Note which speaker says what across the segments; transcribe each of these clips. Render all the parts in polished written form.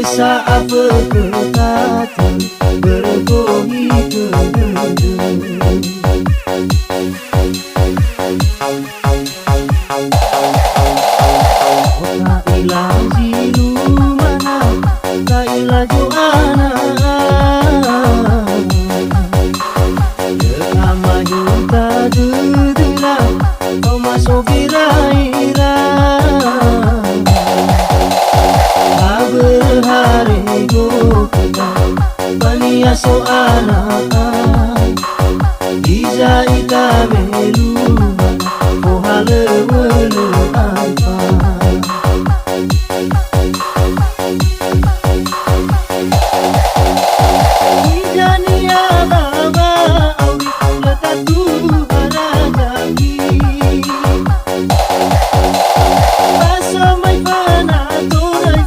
Speaker 1: Esa apa kekata berbohi kedendam. Tak ilah zilu mana, tak ilah joana. Lama junta dedela, kau masuk gira-gira. Berhari gokita bania soana Iza ita meluma Mohale wele alfa Iza niya baba Awi lekatu harajaki Basa may panatoray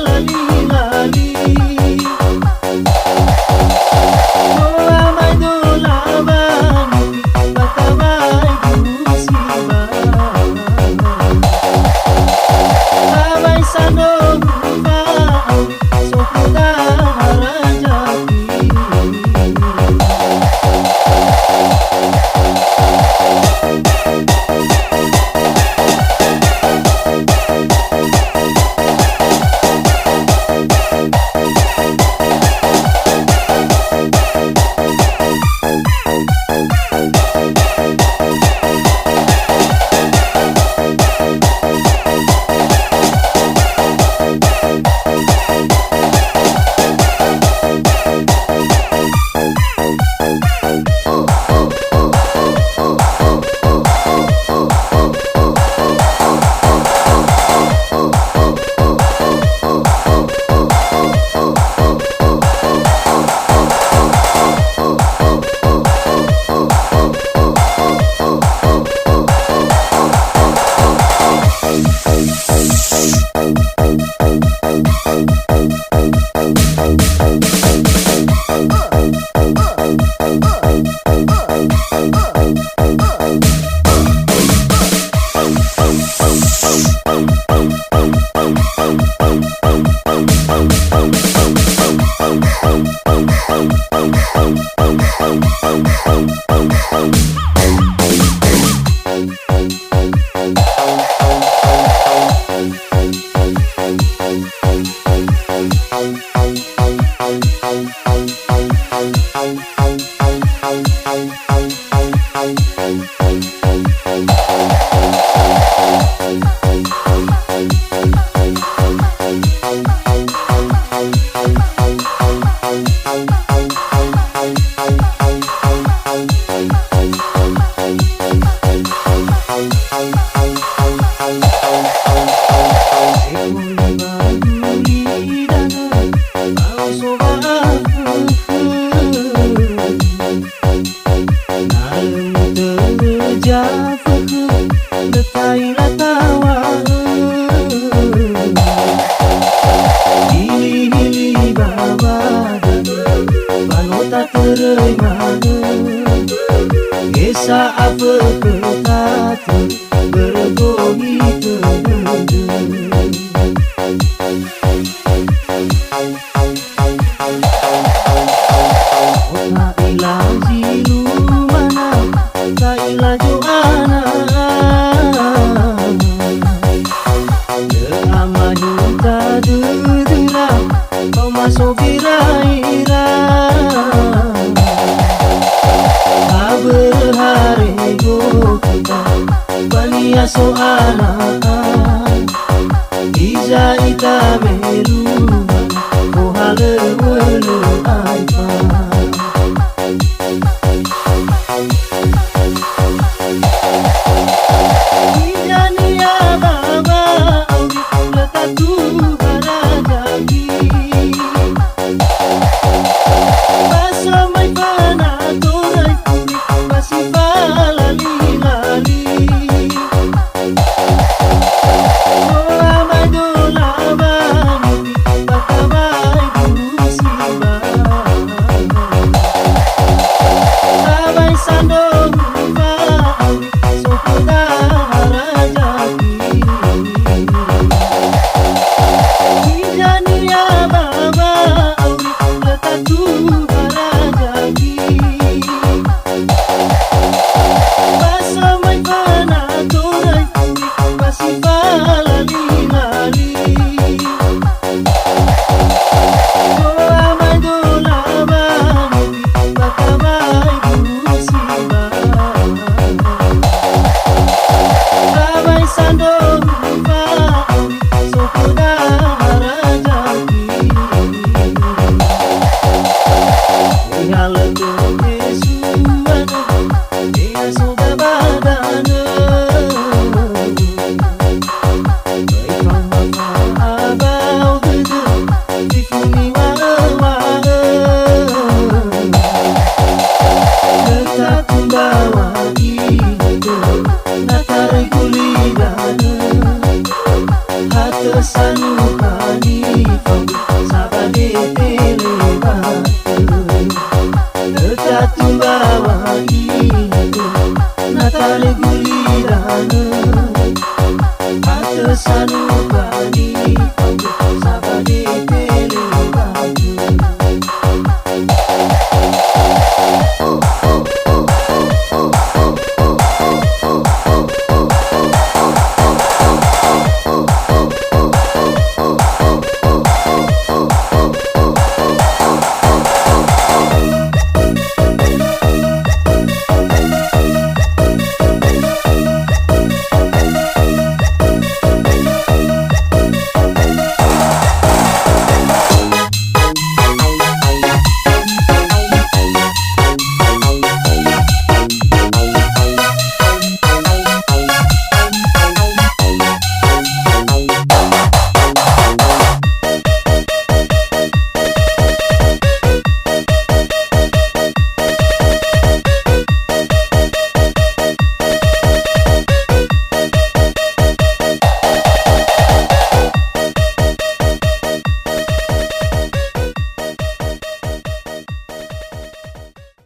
Speaker 1: Lali-lali Doa may dolaban Baka may musibah Abay sa nogubao Sokuda harajaki Esa apa kekata berbohi kedendam. Tak ilah zilu mana, tak ilah joana. Lama junta dedela, kau masuk gira-gira. Berhari soalan Ija ita meruma Kohale wele aipa Ija niya baba Auri letak tu barajagi Basa may panatoray puri Pasipalali lali Sanukani kau sabane telebate Tetatu bawa itu natale gulidana Hata sanukani kau